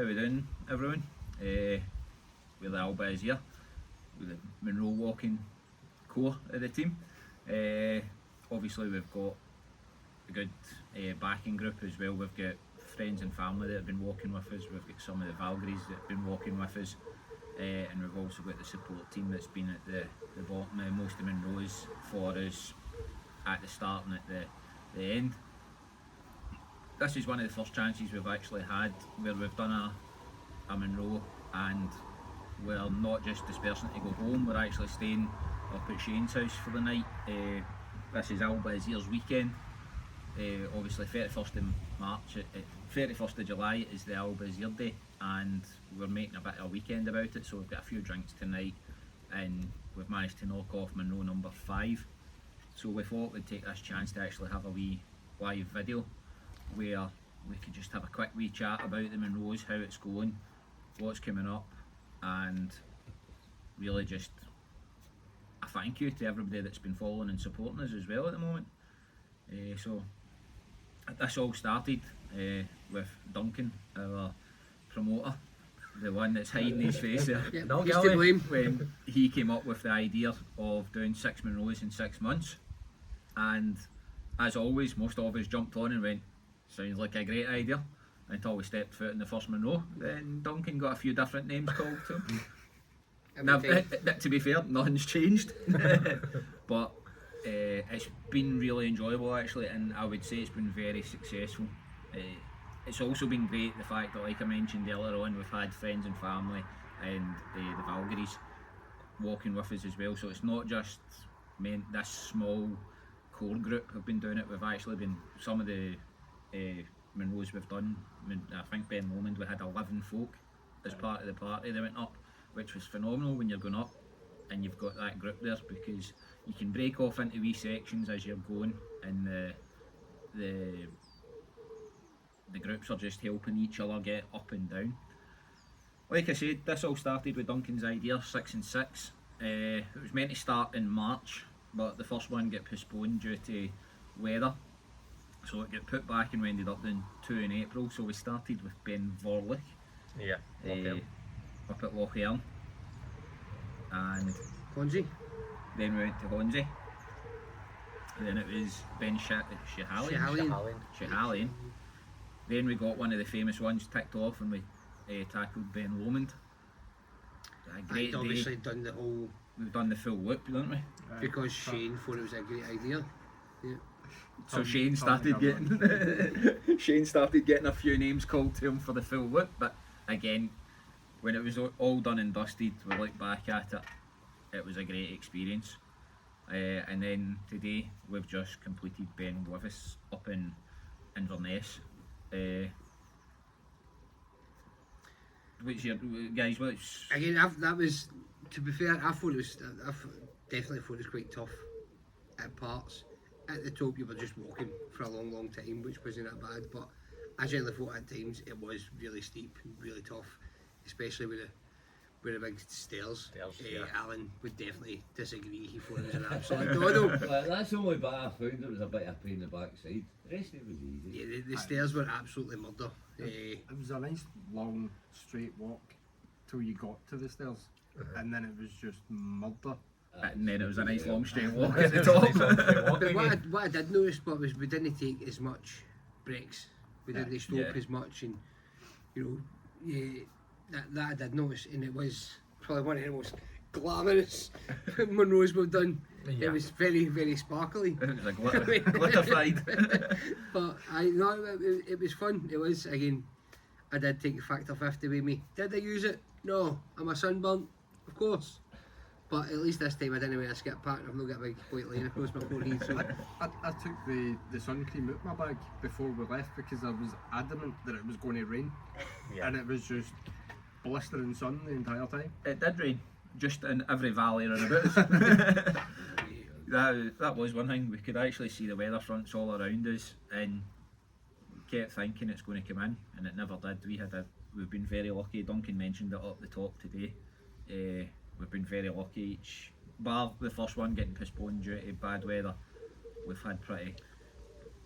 we doing, everyone? We're the Alba Aesir, we're the Munro walking core of the team. Obviously we've got a good backing group as well. We've got friends and family that have been walking with us, we've got some of the Valkyries that have been walking with us, and we've also got the support team that's been at the bottom of most of the Munros for us at the start and at the end. This is one of the first chances we've actually had where we've done a Munro and we're not just dispersing to go home, we're actually staying up at Shane's house for the night. This is Alba Aesir's weekend. Obviously 31st of March, 31st of July is the Alba Aesir day and we're making a bit of a weekend about it, so we've got a few drinks tonight and we've managed to knock off Munro number 5. So we thought we'd take this chance to actually have a wee live video where we could just have a quick wee chat about the Munros, how it's going, what's coming up, and really just a thank you to everybody that's been following and supporting us as well at the moment. So this all started with Duncan, our promoter, the one that's hiding his face there. Yeah, he's to blame. When he came up with the idea of doing 6 Munros in 6 months, and as always most of us jumped on and went, sounds like a great idea, until we stepped foot in the first Munro. Then Duncan got a few different names called to him. Now, to be fair, nothing's changed, but it's been really enjoyable actually, and I would say it's been very successful. It's also been great the fact that, like I mentioned earlier on, we've had friends and family and the Valkyries walking with us as well, so it's not just meant this small core group have been doing it. We've actually been, some of the Munros we've done, I think Ben Lomond, we had 11 folk as part of the party that went up, which was phenomenal when you're going up and you've got that group there, because you can break off into wee sections as you're going, and the groups are just helping each other get up and down. Like I said, this all started with Duncan's idea, 6 and 6. It was meant to start in March, but the first one got postponed due to weather, so it got put back and we ended up doing 2 in April. So we started with Ben Vorlich, up at Loch Earn, and Honzi. then we went to Honzi, then it was Ben Schehalian. Then we got one of the famous ones ticked off and we tackled Ben Lomond. A great day. Obviously done the whole... We've done the full whoop, didn't we? Because Shane thought it was a great idea. Yeah. So Shane started getting a few names called to him for the full whoop, but again, when it was all done and dusted, we look back at it, it was a great experience. And then today we've just completed Ben with us up in Inverness. Which your guys? Again, that was, to be fair, I definitely thought it was quite tough at parts. At the top you were just walking for a long time, which wasn't that bad, but I generally thought at times it was really steep and really tough, especially with the big stairs. Alan would definitely disagree. He thought it was an absolute doddle. That's the only bit I found it was a bit of a pain in the backside. The rest of it was easy. Yeah, the stairs were absolutely murder. It was a nice long straight walk till you got to the stairs, and then it was just murder. And then it was a nice long straight walk at the top. But what I did notice was we didn't take as much breaks. We didn't stop as much, and that I did notice, and it was probably one of the most glamorous Munros we've done. It was very, very sparkly. It was like glitterified. But it was fun. It was, again, I did take the factor 50 with me. Did I use it? No. Am I sunburnt? Of course. But at least this time I didn't wear a skip pattern. I've not got a big white line across my forehead. So. I took the sun cream out my bag before we left because I was adamant that it was going to rain, and it was just blistering sun the entire time. It did rain, just in every valley around about us. that was one thing. We could actually see the weather fronts all around us, and we kept thinking it's going to come in, and it never did. We've been very lucky. Duncan mentioned it up the top today. We've been very lucky. Bar the first one getting postponed due to bad weather, we've had pretty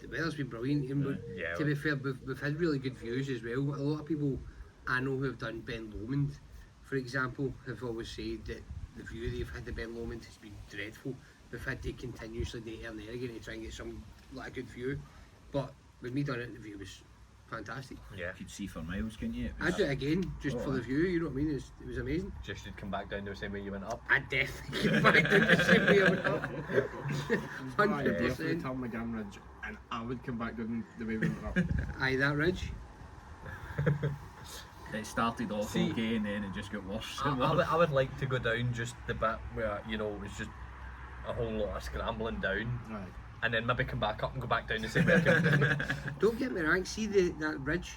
the weather's been brilliant, and to be fair, we've had really good views as well. A lot of people I know who have done Ben Lomond, for example, have always said that the view they've had of Ben Lomond has been dreadful. They've had to continuously do it and there again to try and get some like a good view. But with me done it, the view was fantastic. Yeah. You could see for miles, couldn't you? It was- I'd do it again just for the view. You know what I mean? It was amazing. Just you'd come back down the same way you went up. I definitely get back down the same way I went up. I definitely 100%. turn McGann Ridge and I would come back down the way we went up. Aye, that ridge. It started off See- okay and then it just got worse I, and I, worse. would, I would like to go down just the bit where, you know, it was just a whole lot of scrambling down, Right. and then maybe come back up and go back down the same way I came down. Don't get me wrong. See that ridge,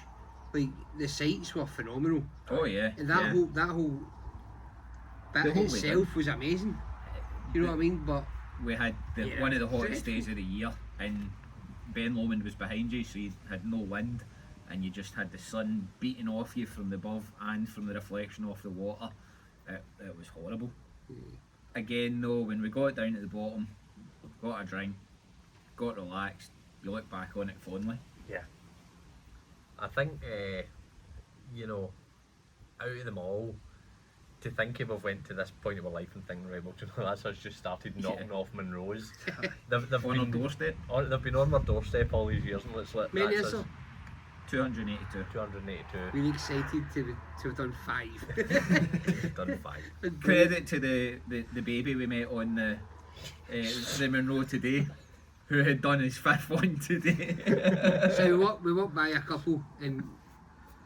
like the sights were phenomenal, Oh yeah. and that yeah. whole bit The whole way itself was amazing. You know what I mean? But We had Yeah, one of the hottest dreadful. days of the year, and Ben Lomond was behind you, so you had no wind, and you just had the sun beating off you from the above and from the reflection off the water. It was horrible. Again, though, when we got down at the bottom, got a drink, got relaxed, you look back on it fondly. Yeah. I think, you know, out of them all, to think if we've went to this point of our life and think, right, well, do you know, that's us just started knocking off Munros. They've On our been, doorstep, they've been on our doorstep all these years, and it's like, many that's is us, there? 282. 282, We're excited to have done 5. done 5. Credit to the baby we met on the Munro today, who had done his 5th one today. So we walked by a couple and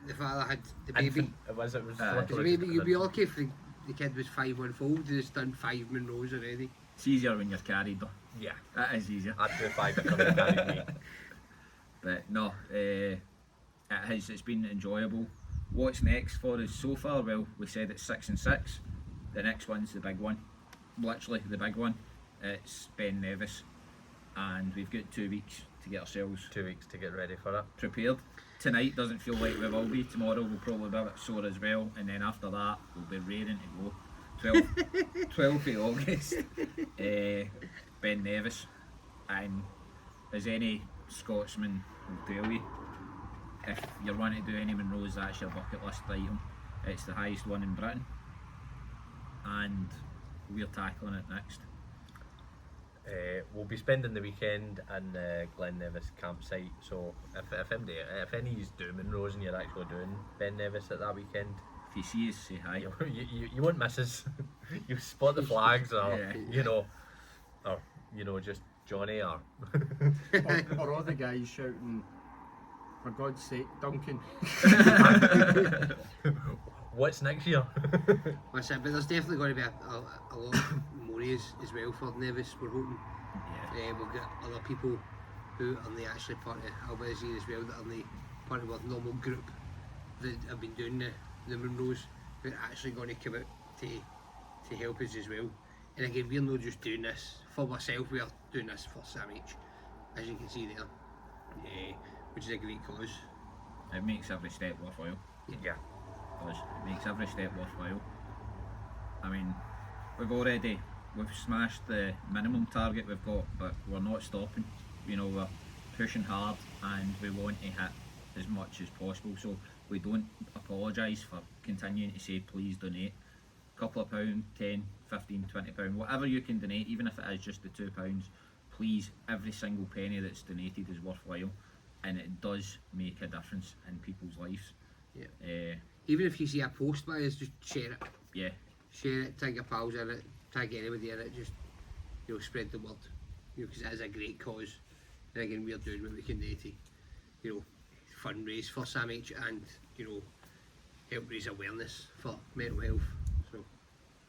the father had the baby. Infant, it was So maybe you'd be lucky if the kid was 5 months old. He's done 5 Munros already. It's easier when you're carried though. Yeah, That is easier. I'd do 5 if somebody carried me. But no, it's been enjoyable. What's next for us so far? Well, we said it's 6 and 6. The next one's the big one, literally the big one. It's Ben Nevis, and we've got 2 weeks to get ourselves 2 weeks to get ready for it. prepared. Tonight doesn't feel like we will be. Tomorrow we'll probably be a bit sore as well, and then after that we'll be raring to go. 12th of August, Ben Nevis, and as any Scotsman will tell you, if you're wanting to do any Munros, that's your bucket list item. It's the highest one in Britain, and we're tackling it next. We'll be spending the weekend in Glen Nevis campsite, so if any of you do Munros and you're actually doing Ben Nevis at that weekend, If you see us, say hi. you won't miss us. You spot the flags, or Yeah. you know, just Johnny, or Or all the guys shouting, for God's sake, Duncan. what's next year? That's it, but there's definitely going to be a lot more as well for Nevis, we're hoping. Yeah. We've got other people who are the actually part of Alba Aesir as well, that are the part of our normal group that have been doing the Munros, who are actually going to come out to help us as well. And again, we're not just doing this for ourselves, we are doing this for Sam H, as you can see there, which is a great cause. It makes every step worthwhile. Yeah. It makes every step worthwhile. I mean, we've smashed the minimum target we've got, but we're not stopping. You know, we're pushing hard and we want to hit as much as possible, so we don't apologise for continuing to say please donate. A couple of pound, 10, 15, 20 pound, whatever you can donate, even if it is just the £2, please, every single penny that's donated is worthwhile, and it does make a difference in people's lives. Yeah. Even if you see a post by us, just share it. Yeah, Share it, tag your pals in it, tag anybody in it, just, you know, spread the word, you know, because it is a great cause. And again, we're doing what we can do to, you know, fundraise for Sam H and, you know, help raise awareness for mental health. So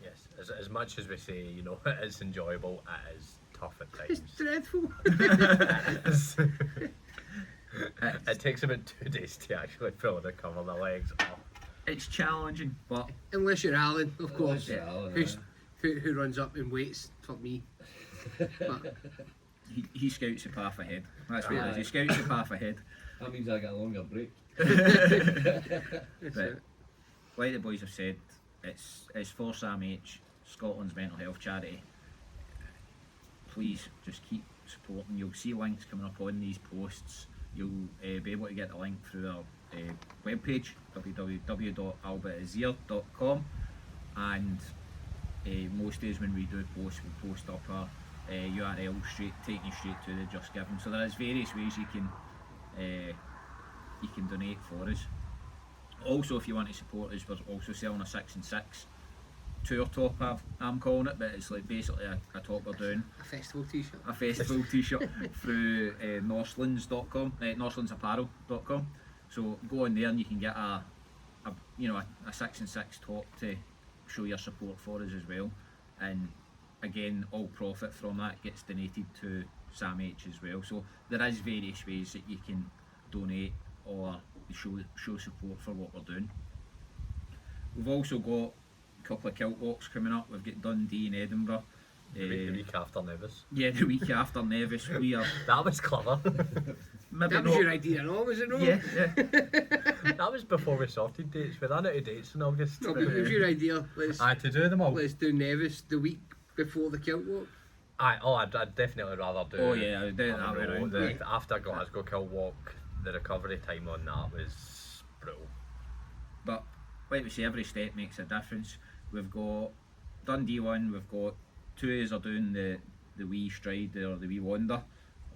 Yes, as much as we say, you know, it is enjoyable, it is tough at it's times. dreadful. It takes about 2 days to actually fully recover the legs off. it's challenging, but Unless you're Alan, of course, Yeah, Alan, who's, who runs up and waits for me. But he scouts a path ahead. That's what it is. He scouts a path ahead. That means I get a longer break. But like the boys have said, it's for Sam H, Scotland's mental health charity. Please just keep supporting. You'll see links coming up on these posts. you'll be able to get the link through our webpage, www.albaeasir.com, and most days when we do post, we post up a URL taking you straight to the Just Giving. So there is various ways you can donate for us. Also, if you want to support us, we're also selling a 6 and 6 tour top, I'm calling it, but it's like basically a top we're doing. A festival t-shirt. A festival t-shirt through northlands.com, northlandsapparel.com. So go on there and you can get a 6 and 6 top to show your support for us as well. And again, all profit from that gets donated to Sam H as well. So there is various ways that you can donate or show support for what we're doing. We've also got a couple of kilt walks coming up. We've got Dundee and Edinburgh. The week after Nevis. Yeah, the week after Nevis. We are That was clever. maybe That was not. your idea and all, was it not? Yeah. That was before we sorted dates. We ran out of dates in August. No, but it was your idea. Aye, to do them all. Let's do Nevis the week before the kilt walk. I'd definitely rather do. Oh yeah, I would do it that way Munro. round. The after Glasgow Kill Walk, the recovery time on that was brutal. But like we say, every step makes a difference. We've got Dundee one, we've got two of us are doing the wee stride or the wee wander,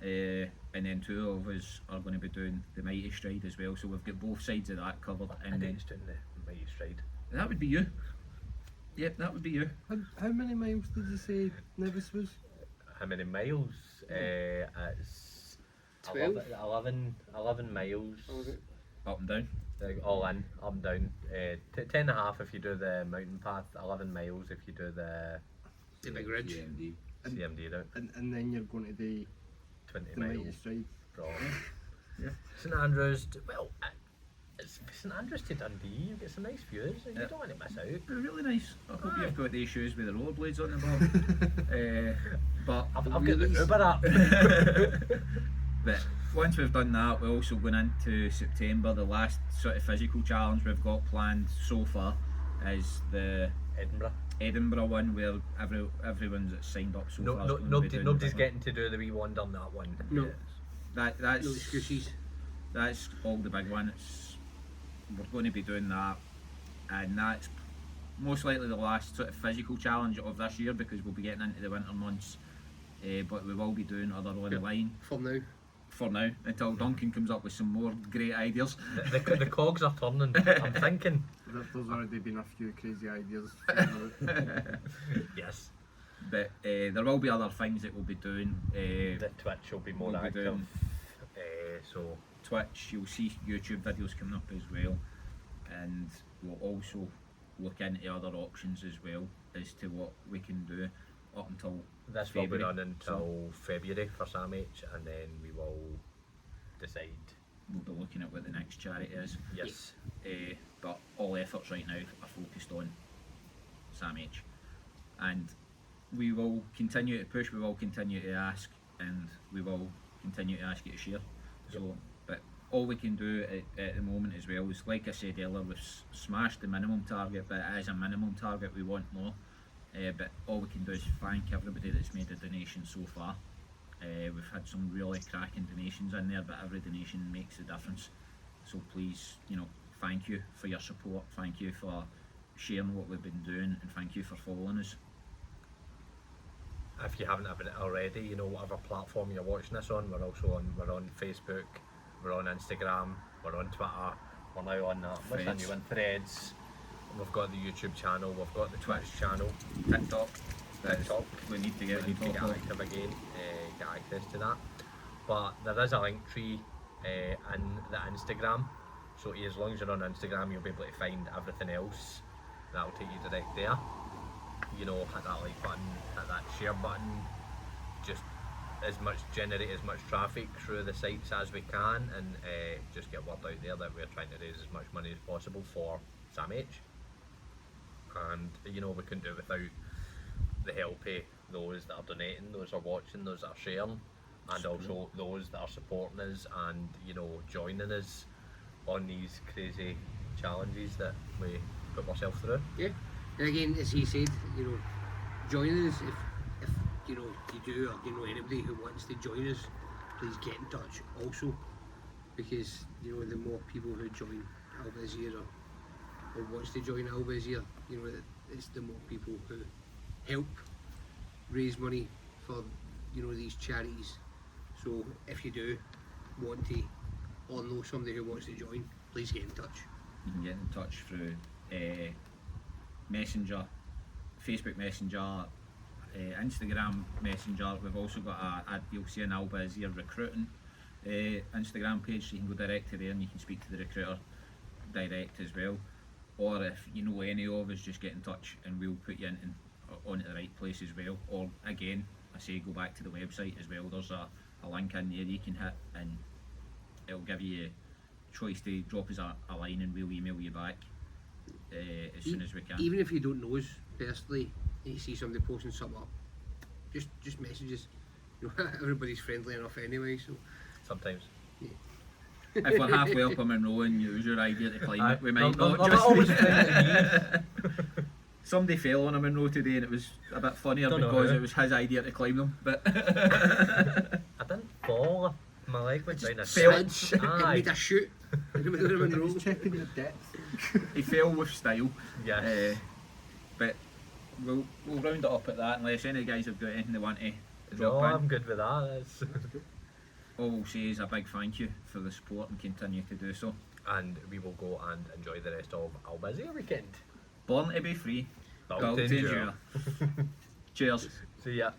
and then two of us are going to be doing the mighty stride as well. So we've got both sides of that covered. And And then then doing the mighty stride. that would be you. Yep, that would be you. How many miles did you say Nevis was? How many miles? It's 12? 11 miles. Or was it? Up and down. All in, up and down. 10.5 if you do the mountain path, 11 miles if you do the The big ridge. GMD. CMD route. And then you're going to do 20 the mighty miles stride. from Yeah. St Andrews. It's St Andrews to Dundee. You get some nice views, and you Yeah. don't want to miss out. They're really nice. I hope Aye. you've got the shoes with the rollerblades on the bottom. I've got the wheelies. Uber app. But once we've done that, we're also going into September. The last sort of physical challenge we've got planned so far is the Edinburgh. one, where everyone's that's signed up so far. is gonna be doing the Nobody's big one. getting to do the wee one on that one. No. That's No excuses. that's all the big one. We're going to be doing that, and that's most likely the last sort of physical challenge of this year because we'll be getting into the winter months. But we will be doing other on the line For now. until Duncan comes up with some more great ideas. The cogs are turning. I'm thinking. There's already been a few crazy ideas. Yes. But there will be other things that we'll be doing. The Twitch will be more We'll be active. doing- So Twitch, you'll see YouTube videos coming up as well, and we'll also look into other options as well as to what we can do up until this will be February. done until February for Sam H, and then we will decide. We'll be looking at what the next charity is. Yes. But all efforts right now are focused on Sam H, and we will continue to push, we will continue to ask, and we will continue to ask you to share. So, but all we can do at the moment as well is, like I said earlier, we've smashed the minimum target, but it is a minimum target, we want more. But all we can do is thank everybody that's made a donation so far. We've had some really cracking donations in there, but every donation makes a difference. So please, thank you for your support, thank you for sharing what we've been doing, and thank you for following us. If you haven't it already, whatever platform you're watching this on, we're on Facebook, we're on Instagram, we're on Twitter, we're now on what's that new one, Threads. We've got the YouTube channel, we've got the Twitch channel, TikTok, TikTok. we need to get We need to on get top of. active again, get access to that. But there is a link tree in the Instagram, so as long as you're on Instagram, you'll be able to find everything else. That'll take you direct there. Hit that like button, hit that share button, just generate as much traffic through the sites as we can, and just get word out there that we're trying to raise as much money as possible for Sam H. And we couldn't do it without the help of those that are donating, those that are watching, those that are sharing, and also those that are supporting us and joining us on these crazy challenges that we put ourselves through. Yeah. And again, as he said, join us if you do, or anybody who wants to join us, please get in touch. Also, because you know the more people who join Alba Aesir or wants to join Alba Aesir, you know it's the more people who help raise money for you know these charities. So if you do want to or know somebody who wants to join, please get in touch. You can get in touch through Messenger, Facebook Messenger, Instagram Messenger. We've also got you'll see an Alba Aesir recruiting Instagram page, so you can go direct to there and you can speak to the recruiter direct as well. Or if you know any of us, just get in touch and we'll put you onto the right place as well. Or again, I say go back to the website as well. There's a link in there you can hit and it'll give you a choice to drop us a line and we'll email you back as soon as we can. Even if you don't know us personally and you see somebody posting something up, just message us. You know, everybody's friendly enough anyway, so Sometimes. If we're halfway up a Munro and you use your idea to climb it, we might I'm not not just... always friendly. Somebody fell on a Munro today and it was a bit funnier Don't know because who. it was his idea to climb them, but I didn't fall. My leg went down a fell. switch. it Aye. made a shoot in the middle of the Munro. Just checking your depth. he fell with style. Yes. But we'll round it up at that unless any guys have got anything they want to No, drop in. I'm good with that. That's All we'll say is a big thank you for the support and continue to do so. and we will go and enjoy the rest of Alba Aesir weekend. Born to be free, Built built to to endure. endure. Cheers. See ya.